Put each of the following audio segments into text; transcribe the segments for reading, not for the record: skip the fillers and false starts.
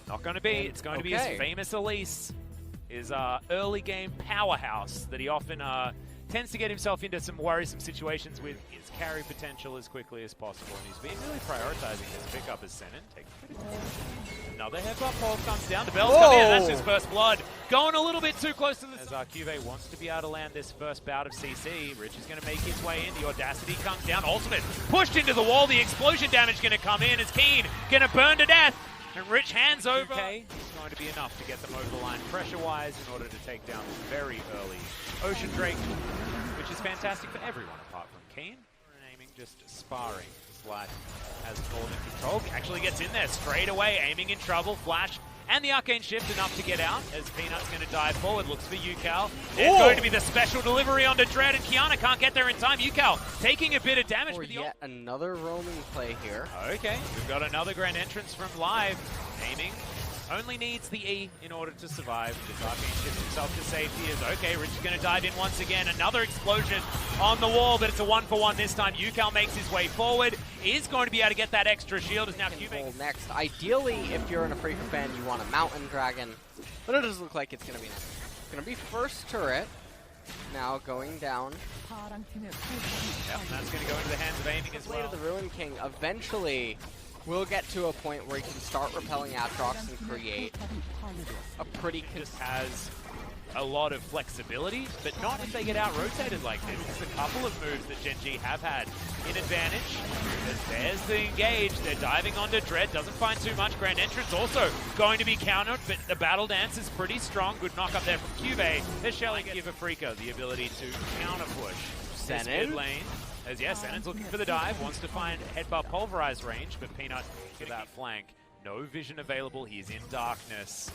Not going to be. It's going to be his famous Elise, his early game powerhouse that he often tends to get himself into some worrisome situations with his carry potential as quickly as possible. And he's been really prioritizing his pickup as Senin. Another headbutt pole comes down. The bells come in. That's his first blood. Going a little bit too close to the... As QV wants to be able to land this first bout of CC, Rich is going to make his way in. The Audacity comes down. Ultimate pushed into the wall. The explosion damage going to come in as Keen going to burn to death. And Rich hands over. Okay, it's going to be enough to get them over the line pressure-wise in order to take down this very early Ocean Drake, which is fantastic for everyone apart from Keen. Aiming, just sparring. His life has called in control. Actually gets in there straight away, aiming in trouble. Flash and the Arcane Shift enough to get out as Peanut's going to dive forward. Looks for UCal. There's going to be the special delivery onto Dread, and Kiana can't get there in time. UCal taking a bit of damage. Or yet another roaming play here. Okay, we've got another grand entrance from Live. Aiming. Only needs the E in order to survive. Just Arcane Shift himself to safety is okay. Rich is going to dive in once again. Another explosion on the wall, but it's a 1-for-1 this time. UCal makes his way forward. Is going to be able to get that extra shield. Is now QV. Next. Ideally, if you're an Afreeca fan, you want a Mountain Dragon, but it doesn't look like it's going to be next. It's going to be first turret. Now going down. Yep, that's going to go into the hands of Aiming as well. To the Ruin King. Eventually, we'll get to a point where he can start repelling Aatrox and create a pretty... Just has a lot of flexibility, but not if they get out-rotated like this. There's a couple of moves that Gen.G have had in advantage. There's the engage. They're diving onto Dread. Doesn't find too much. Grand Entrance also going to be countered, but the Battle Dance is pretty strong. Good knock up there from QV. As Shelly give Afreeca the ability to counter-push this mid lane. As yes, Senin's looking for the dive, wants to find headbutt pulverized range, but Peanut get that flank. No vision available, he's in darkness.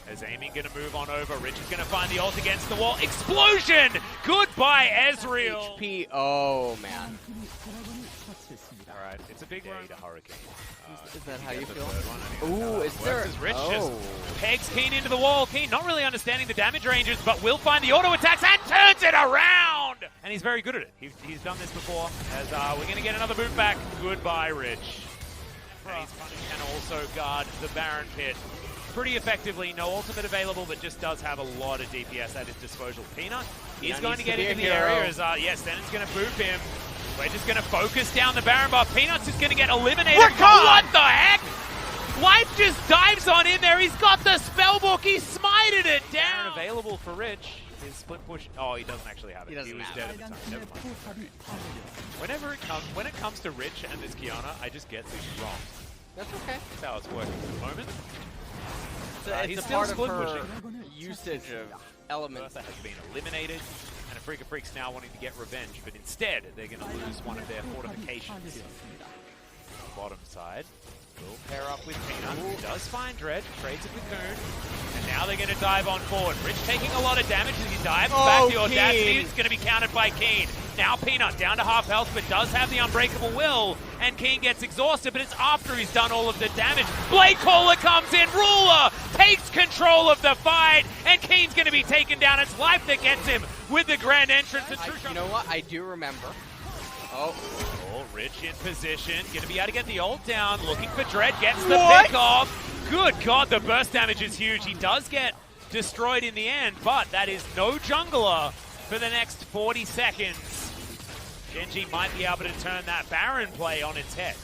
As Aiming gonna move on over, Rich is gonna find the ult against the wall. Explosion! Goodbye, Ezreal! HP, oh man. Alright, it's a big roam to Hurricane. Is that how you feel? Ooh, is there? Rich just pegs Keen into the wall. Keen not really understanding the damage ranges, but will find the auto attacks and turns it around! And he's very good at it. He's done this before. As we're gonna get another move back. Goodbye, Rich. And he's can also guard the Baron Pit pretty effectively. No ultimate available, but just does have a lot of DPS at his disposal. Peanut is going to get into the area as, yes, Denon's going to boop him. We're just going to focus down the Baron, but Peanut's just going to get eliminated. What the heck? Life just dives on in there. He's got the spellbook. He smited it down. Available for Rich. His split push. Oh, he doesn't actually have it. He was dead at the time. Never mind. When it comes to Rich and this Kiana, I just get things wrong. That's okay. That's how it's working at the moment. He's still part split of her usage of elements. That has been eliminated, and Afreeca Freecs now wanting to get revenge, but instead they're going to lose one of their fortifications. Bottom side. Will pair up with Peanut, who does find Dread, trades it with Coon, and now they're going to dive on forward. Rich taking a lot of damage as he dives back. The Audacity is going to be countered by Keen. Now Peanut down to half health, but does have the Unbreakable Will, and Keen gets exhausted, but it's after he's done all of the damage. Blade Caller comes in, Ruler takes control of the fight, and Keen's going to be taken down. It's Life that gets him with the grand entrance. You know what? I do remember. Rich in position, gonna be able to get the ult down, looking for Dread, gets the pick off. Good God, the burst damage is huge. He does get destroyed in the end, but that is no jungler for the next 40 seconds. Gen.G might be able to turn that Baron play on its head.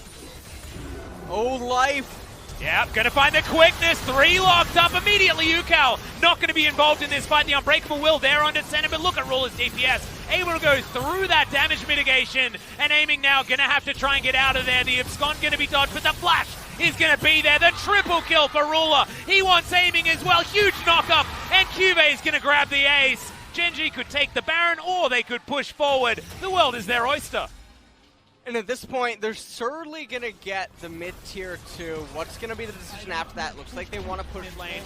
Oh, Life. Yep, gonna find the quickness. 3 locked up immediately. UCal not gonna be involved in this fight. The Unbreakable Will there on Center, but look at Ruler's DPS. Able to go through that damage mitigation, and Aiming now gonna have to try and get out of there. The Abscond gonna be dodged, but the flash is gonna be there. The triple kill for Ruler. He wants Aiming as well. Huge knock-up, and QV is gonna grab the ace. Gen.G could take the Baron, or they could push forward. The world is their oyster. And at this point, they're certainly going to get the mid-tier 2. What's going to be the decision after that? Looks like they want to push lane.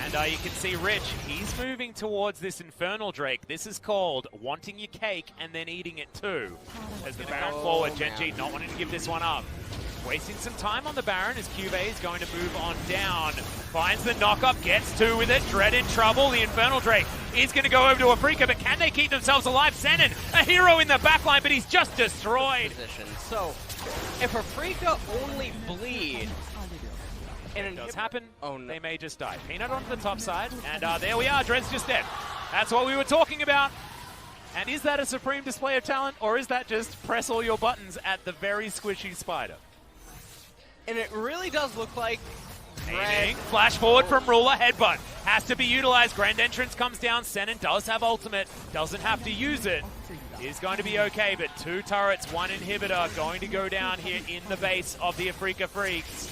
And you can see Rich, he's moving towards this Infernal Drake. This is called wanting your cake and then eating it too. As the Baron forward, Gen.G not wanting to give this one up. Wasting some time on the Baron as QV is going to move on down. Finds the knock-up, gets 2 with it. Dread in trouble. The Infernal Drake is going to go over to Afreeca, but can they keep themselves alive? Senin, a hero in the backline, but he's just destroyed. So, if Afreeca only bleed And it does happen. Oh, no. They may just die. Peanut onto the top side, and there we are. Dread's just dead. That's what we were talking about. And is that a supreme display of talent, or is that just press all your buttons at the very squishy spider? And it really does look like Aiming, flash forward from Ruler, headbutt. Has to be utilized. Grand Entrance comes down. Senin does have ultimate. Doesn't have to use it. Is going to be okay, but 2 turrets, 1 inhibitor going to go down here in the base of the Afreeca Freecs.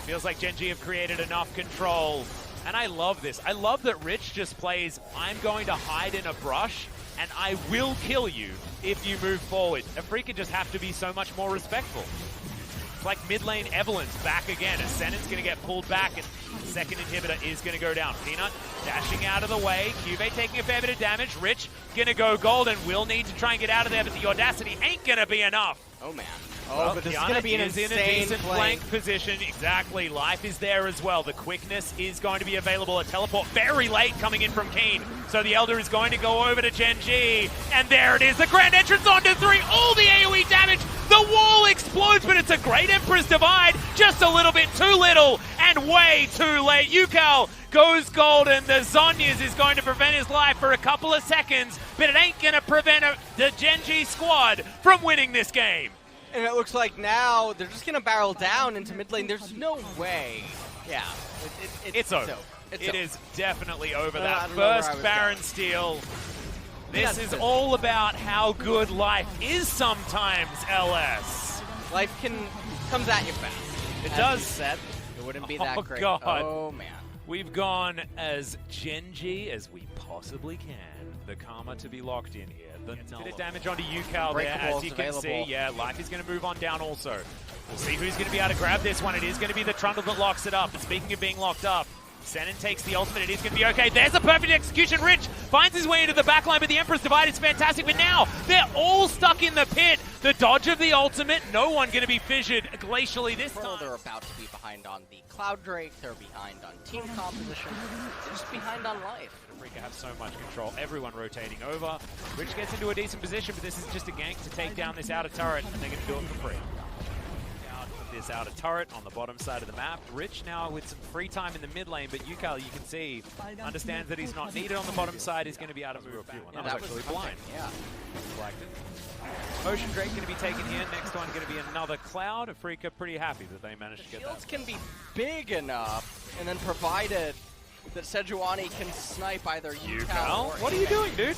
Feels like Gen.G have created enough control. And I love this. I love that Rich just plays, I'm going to hide in a brush, and I will kill you if you move forward. Afreeca just have to be so much more respectful. It's like mid lane Evelyn's back again, as Senin's going to get pulled back, and second inhibitor is going to go down. Peanut dashing out of the way. Cuvée taking a fair bit of damage. Rich going to go golden. Will need to try and get out of there, but the audacity ain't going to be enough. Oh, man. Well, but this is going to be an insane in a decent flank position. Exactly. Life is there as well. The quickness is going to be available. A teleport very late coming in from Keen. So the Elder is going to go over to Gen.G. And there it is. The Grand Entrance onto 3. All the AoE damage. The wall explodes, but it's a great Emperor's Divide. Just a little bit too little and way too late. Yukal goes golden. The Zhonya's is going to prevent his life for a couple of seconds, but it ain't going to prevent the Gen.G squad from winning this game. And it looks like now they're just going to barrel down into mid lane. There's no way. Yeah. It's over. It is definitely over. That first Baron steal. This is all about how good life is sometimes, LS. Life comes at you fast. It does. Said. It wouldn't be that great. God. Oh, man. We've gone as Gen.G as we possibly can. The Karma to be locked in here. The bit of damage onto Yukal there, as you can see. Yeah, Life is going to move on down also. We'll see who's going to be able to grab this one. It is going to be the Trundle that locks it up. But speaking of being locked up, Senin takes the ultimate. It is going to be okay. There's a perfect execution. Rich finds his way into the backline, but the Emperor's Divide is fantastic. But now they're all stuck in the pit. The dodge of the ultimate. No one going to be fissured glacially this time. They're about to be behind on the Cloud Drake. They're behind on team composition. They're just behind on life. Afreeca have so much control. Everyone rotating over. Rich gets into a decent position, but this is just a gank to take down this outer turret, and they're going to do it for free. This outer turret on the bottom side of the map. Rich now with some free time in the mid lane, but Yukal, you can see, understands that he's not needed on the bottom side. He's going to be able to move back. And that was actually blind. Yeah. Flagged it. Ocean Drake going to be taken here. Next one going to be another Cloud. Afreeca pretty happy that they managed to get that. Shields can be big enough, and then provided that Sejuani can snipe either Yukal or what are you doing, dude?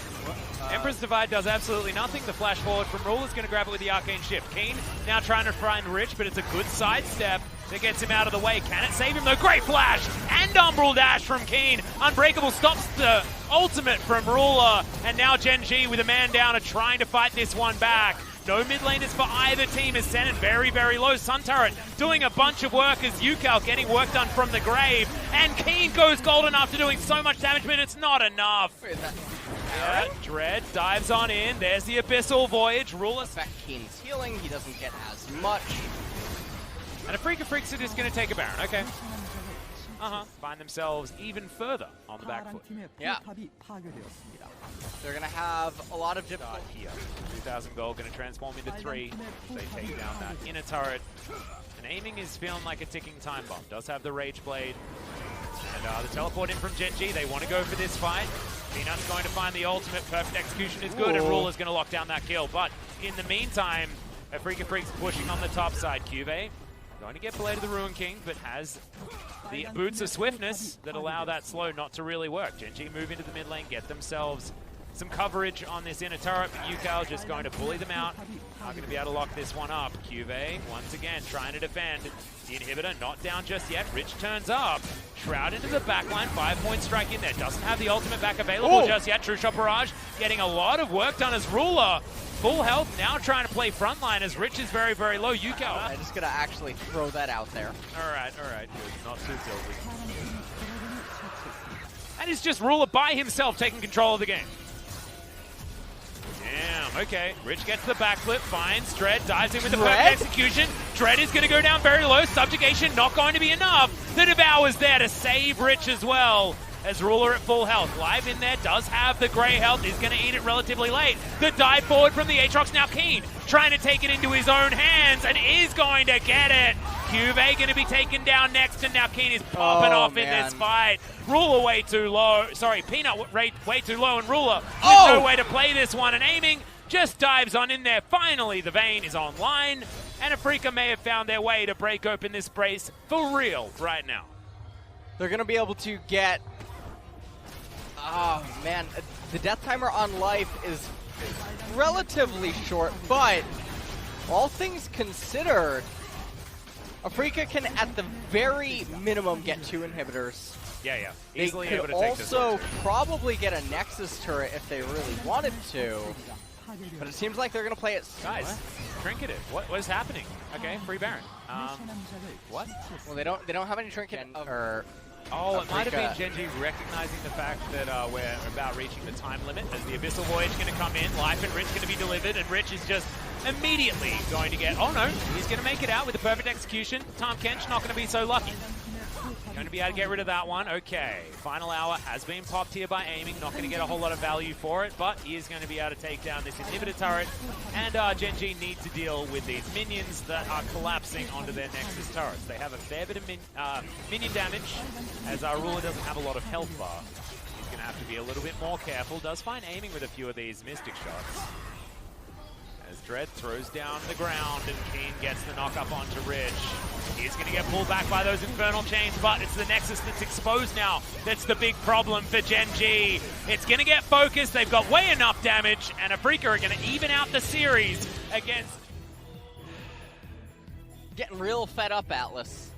Emperor's Divide does absolutely nothing. The flash forward from Ruler's going to grab it with the Arcane Shift. Keen now trying to find Rich, but it's a good sidestep that gets him out of the way. Can it save him though? Great flash and Umbral Dash from Keen. Unbreakable stops the ultimate from Ruler, and now Gen.G with a man down are trying to fight this one back. No mid laners for either team as Senin very, very low. Sun Turret doing a bunch of work as Yukal getting work done from the grave. And Keen goes golden after doing so much damage, but it's not enough. Yeah, Dread dives on in. There's the Abyssal Voyage. Ruler. Effect Keen's healing. He doesn't get as much. And Afreeca Freecs are just going to take a Baron. Okay. Find themselves even further on the back foot. Yeah. They're going to have a lot of difficulty here. 2,000 gold going to transform into 3. They take down that inner turret. And aiming is feeling like a ticking time bomb. Does have the Rage Blade. And the teleport in from Gen.G. They want to go for this fight. Peanut's going to find the ultimate. Perfect execution is good, and Ruler's going to lock down that kill. But in the meantime, Afreeca Freecs pushing on the top side. Cuvée going to get Blade of the Ruin King, but has the boots of swiftness that allow that slow not to really work. Gen.G move into the mid lane, get themselves some coverage on this inner turret, but Yukal just going to bully them out. Not going to be able to lock this one up. Cuvée, once again, trying to defend. The inhibitor not down just yet. Rich turns up. Shroud into the backline. 5-point strike in there. Doesn't have the ultimate back available just yet. True Shot Barrage getting a lot of work done as Ruler. Full health, now trying to play frontline as Rich is very, very low. Yukal. I'm just going to actually throw that out there. All right. Good. Not too tilted. And it's just Ruler by himself taking control of the game. Damn, okay. Rich gets the backflip, finds Dread, dives in with the perfect execution. Dread is going to go down very low. Subjugation not going to be enough. The Devour's there to save Rich as well. As Ruler at full health. Live in there, does have the grey health, is going to eat it relatively late. The dive forward from the Aatrox, now Keen trying to take it into his own hands and is going to get it. Cube going to be taken down next, and now Keen is popping off in this fight. Ruler way too low. Sorry, Peanut way too low, and Ruler with no way to play this one. And Aiming just dives on in there. Finally, the Vayne is online, and Afreeca may have found their way to break open this brace for real right now. They're going to be able to get... Oh, man. The death timer on life is relatively short, but all things considered, Afreeca can, at the very minimum, get 2 inhibitors. Yeah. Easily able to take this one. They could also probably get a Nexus turret if they really wanted to, but it seems like they're going to play it... Guys, Trinketed. What is happening? Okay, free Baron. What? Well, they don't have any Trinket or... Oh, it might have been Gen.G recognizing the fact that we're about reaching the time limit as the Abyssal Voyage going to come in. Life and Rich going to be delivered, and Rich is just immediately going to get... Oh no, he's going to make it out with the perfect execution. Tom Kench not going to be so lucky. Going to be able to get rid of that one. Okay, final hour has been popped here by Aiming. Not going to get a whole lot of value for it, but he is going to be able to take down this inhibitor turret. And Gen.G need to deal with these minions that are collapsing onto their Nexus turrets. They have a fair bit of minion damage, as our Ruler doesn't have a lot of health bar. He's going to have to be a little bit more careful. Does find Aiming with a few of these Mystic shots. As Dread throws down the ground and Keen gets the knock up onto Rich. He's going to get pulled back by those Infernal Chains, but it's the Nexus that's exposed now. That's the big problem for Gen.G. It's going to get focused. They've got way enough damage, and Afreeca are going to even out the series against... Getting real fed up, Atlas.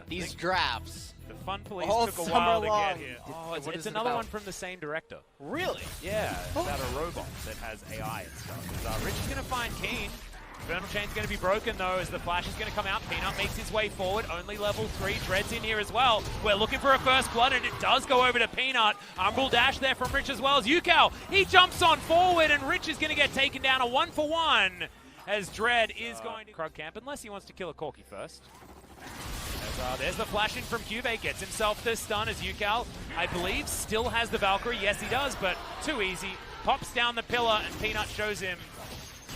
These drafts. The Fun Police took a while to get here. Oh, it's another one from the same director. Really? Yeah, about a robot that has AI and stuff. Rich is going to find Keen. Infernal Chain's going to be broken, though, as the flash is going to come out. Peanut makes his way forward. Only level 3. Dread's in here as well. We're looking for a first blood, and it does go over to Peanut. Umbral dash there from Rich as well as Yukal. He jumps on forward, and Rich is going to get taken down a 1-for-1 as Dread is going to Krug camp, unless he wants to kill a Corki first. There's the flash in from Cube. Gets himself the stun as Yukal, I believe, still has the Valkyrie. Yes, he does, but too easy. Pops down the pillar, and Peanut shows him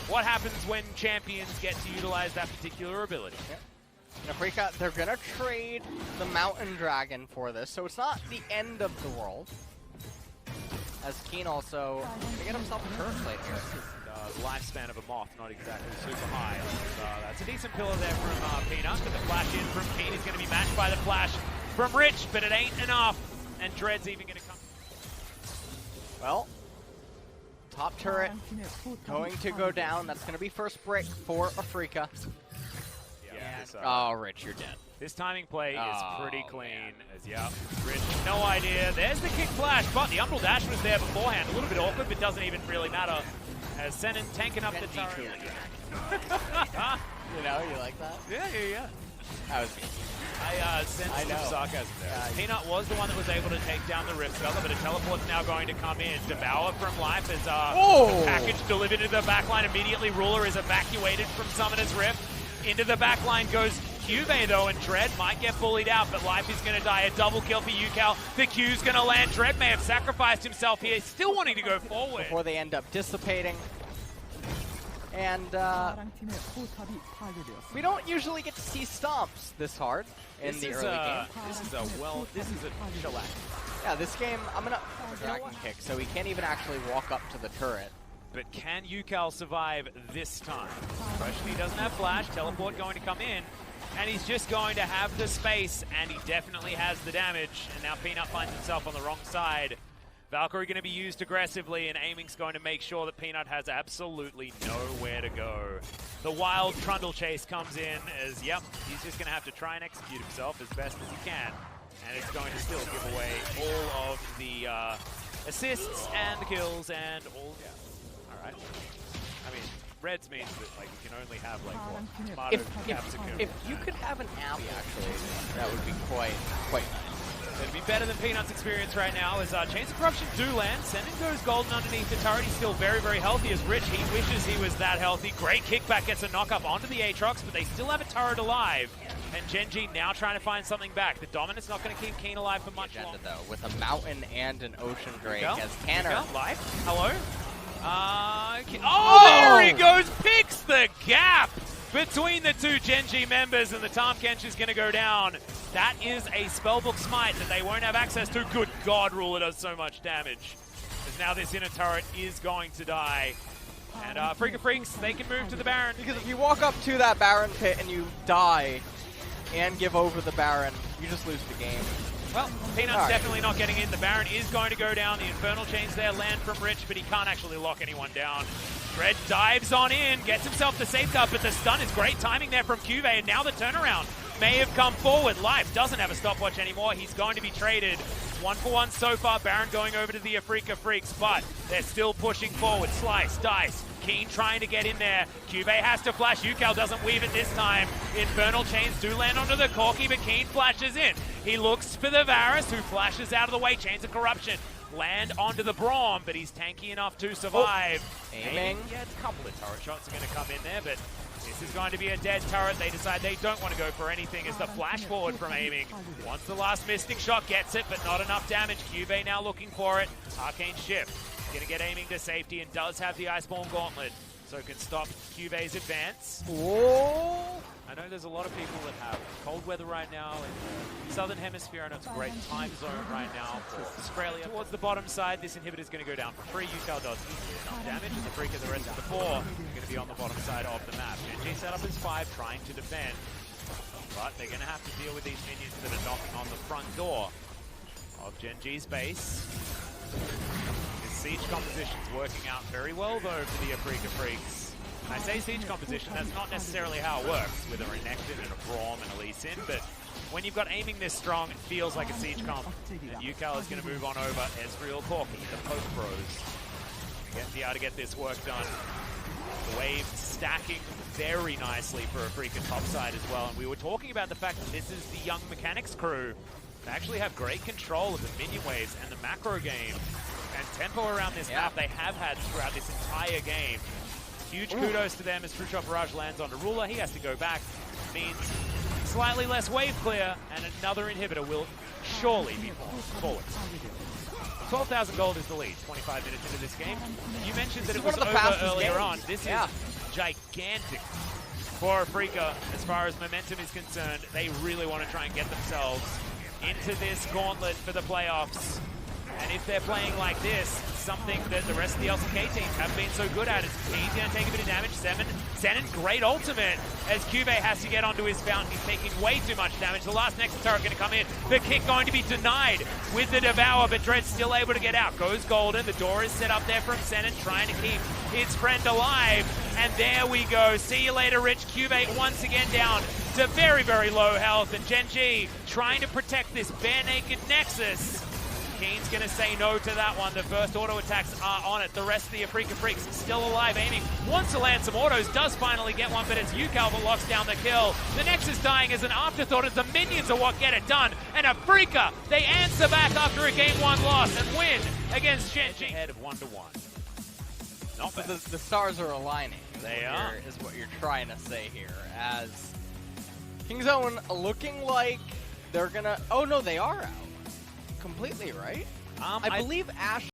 what happens when champions get to utilize that particular ability. Yep. And Afreeca, they're going to trade the Mountain Dragon for this, so it's not the end of the world. As Keen also going to get himself a turret plate here. The lifespan of a moth, not exactly super high. That's a decent pillar there from Peanut, but the flash in from Keen is going to be matched by the flash from Rich, but it ain't enough, and Dread's even going to come. Well, top turret going to go down. That's going to be first brick for Afreeca. Oh, Rich, you're dead. This timing play is pretty clean. Rich, no idea. There's the kick flash, but the Umbral dash was there beforehand. A little bit awkward, but doesn't even really matter. As Senin tanking up the turret. You know, you like that? Yeah. That was me. I sensed some sarcasm there. Peanut was the one that was able to take down the Rift Feather, but a teleport's now going to come in. Devour from life as the package delivered to the backline immediately. Ruler is evacuated from Summoner's Rift. Into the backline goes Cube, though, and Dread might get bullied out, but Life is going to die. A double kill for Yukal. The Q's going to land. Dread may have sacrificed himself here, still wanting to go forward. Before they end up dissipating. And we don't usually get to see stomps this hard in the early game. This is a shellac. Yeah, this game, I'm going to dragon kick, so he can't even actually walk up to the turret. But can Yukal survive this time? Question, he doesn't have flash, teleport going to come in, and he's just going to have the space, and he definitely has the damage, and now Peanut finds himself on the wrong side. Valkyrie going to be used aggressively, and Aiming's going to make sure that Peanut has absolutely nowhere to go. The wild Trundle chase comes in as, he's just going to have to try and execute himself as best as he can, and it's going to still give away all of the assists and the kills and all, Alright. I mean, Reds means that you can only have Tomato capsicum. If you could have an apple, actually, that would be quite nice. It'd be better than Peanut's experience right now as Chains of Corruption do land. Senin goes golden underneath the turret. He's still very, very healthy as Rich. He wishes he was that healthy. Great kickback, gets a knock up onto the Aatrox, but they still have a turret alive. And Gen.G now trying to find something back. The Dominant's not going to keep Keen alive for much longer. Though, with a mountain and an ocean drake as Tanner. Life. Hello? There he goes, picks the gap! between the two Gen.G members, and the Tahm Kench is going to go down. That is a Spellbook Smite that they won't have access to. Good God, Ruler does so much damage. As now this inner turret is going to die. And Afreeca Freecs, they can move to the Baron. Because if you walk up to that Baron pit and you die and give over the Baron, you just lose the game. Well, Peanut's definitely not getting in. The Baron is going to go down. The Infernal Chains there land from Rich, but he can't actually lock anyone down. Dread dives on in, gets himself the safeguard, but the stun is great timing there from Cuvée, and now the turnaround may have come forward. Life doesn't have a stopwatch anymore. He's going to be traded 1-for-1 so far. Baron going over to the Afreeca Freecs, but they're still pushing forward. Slice, dice, Keen trying to get in there. Cuvée has to flash. Ucal doesn't weave it this time. Infernal Chains do land onto the Corki, but Keen flashes in. He looks for the Varus, who flashes out of the way. Chains of Corruption land onto the Braum, but he's tanky enough to survive. Aiming. Yeah, a couple of turret shots are going to come in there, but this is going to be a dead turret. They decide they don't want to go for anything as the flash forward from aiming. Once the last Mystic shot gets it, but not enough damage. Cuvée now looking for it. Arcane Shift. Going to get aiming to safety and does have the Iceborne Gauntlet, so can stop Cuvé's advance. Whoa! I know there's a lot of people that have cold weather right now in the Southern Hemisphere. I know it's a great time zone right now for Australia. Towards the bottom side, this inhibitor is going to go down for free. Ucal does easily enough damage, and the Afreeca, the rest of the four, are going to be on the bottom side of the map. Gen.G set up as 5, trying to defend, but they're going to have to deal with these minions that are knocking on the front door of Gen.G's base. This siege composition's working out very well, though, for the Afreeca Freecs. I say siege composition, that's not necessarily how it works, with a Renekton and a Braum and a Lee Sin, but when you've got aiming this strong, it feels like a siege comp. And Ucal is going to move on over. Ezreal, Corki, the Poke Bros. Be able to get this work done. The wave stacking very nicely for Afreeca topside as well. And we were talking about the fact that this is the young mechanics crew. They actually have great control of the minion waves and the macro game. And tempo around this map they have had throughout this entire game. Huge kudos to them as True Shot Barrage lands onto Ruler. He has to go back. Means slightly less wave clear, and another inhibitor will surely be forward. 12,000 gold is the lead, 25 minutes into this game. You mentioned that it was over earlier on. This is gigantic for Afreeca as far as momentum is concerned. They really want to try and get themselves into this gauntlet for the playoffs. And if they're playing like this, something that the rest of the LCK teams haven't been so good at, is Keen's going to take a bit of damage. Zenon, great ultimate as Cuvée has to get onto his fountain. He's taking way too much damage. The last Nexus turret going to come in. The kick going to be denied with the Devour, but Dread's still able to get out. Goes Golden. The door is set up there from Zenon, trying to keep his friend alive. And there we go. See you later, Rich. Cuvée once again down to very, very low health. And Gen.G trying to protect this bare-naked Nexus. Keen's going to say no to that one. The first auto attacks are on it. The rest of the Afreeca Freecs still alive, aiming. Wants to land some autos, does finally get one, but it's Ucal that locks down the kill. The Nexus dying as an afterthought as the minions are what get it done. And Afreeca, they answer back after a Game 1 loss and win against Gen.G. Head of 1-1. Not bad. The stars are aligning. They are. Is what you're trying to say here. As King's Own looking like they're going to... Oh, no, they are out. Completely, right? I believe Ash